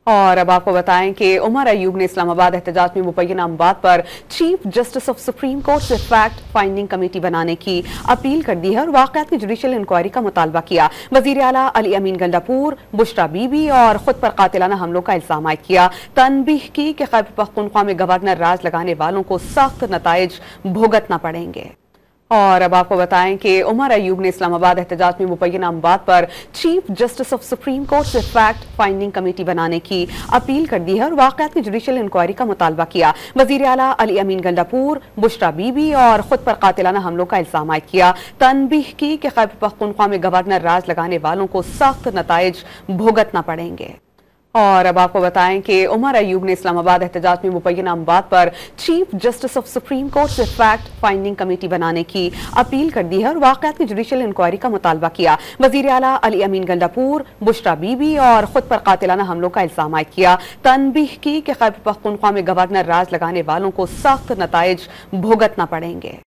اور اب آپ کو بتائیں کہ عمر ایوب نے اسلام آباد احتجاج میں مبینہ بات پر chief justice of supreme court سے فیکٹ فائنڈنگ کمیٹی بنانے کی اپیل کر دی ہے اور واقعات کی جوڈیشل انکوائری کا مطالبہ کیا۔ وزیر اعلیٰ علی امین گنڈاپور بشرا بی بی اور خود پر قاتلانہ حملوں کا الزام عائد کیا۔ تنبیہ کی کہ خیبر پختونخوا میں گورنر راج لگانے والوں کو سخت نتائج بھگتنا پڑیں گے۔ اور اب آپ کو بتائیں کہ عمر ایوب نے اسلام آباد احتجاج میں مبینہ بات پر chief justice of supreme court سے فیکٹ فائنڈنگ کمیٹی بنانے کی اپیل کر دی ہے اور واقعات کی جوڈیشل انکوائری کا مطالبہ کیا۔ وزیر اعلیٰ علی امین گنڈاپور بشرا بی بی اور خود پر قاتلانہ حملوں کا الزام عائد کیا۔ تنبیہ کی کہ خیبر پختونخوا میں گورنر راج لگانے والوں کو سخت نتائج بھگتنا پڑیں گے۔ اور اب آپ کو بتائیں کہ عمر ایوب نے اسلام آباد احتجاج میں مبینہ بات پر chief justice of supreme court سے فیکٹ فائنڈنگ کمیٹی بنانے کی اپیل کر دی ہے اور واقعات کی جوڈیشل انکوائری کا مطالبہ کیا۔ وزیر اعلیٰ علی امین گنڈاپور بشرا بی بی اور خود پر قاتلانہ حملوں کا الزام عائد کیا۔ تنبیہ کی کہ خیبر پختونخوا میں گورنر راج لگانے والوں کو سخت نتائج بھگتنا پڑیں گے۔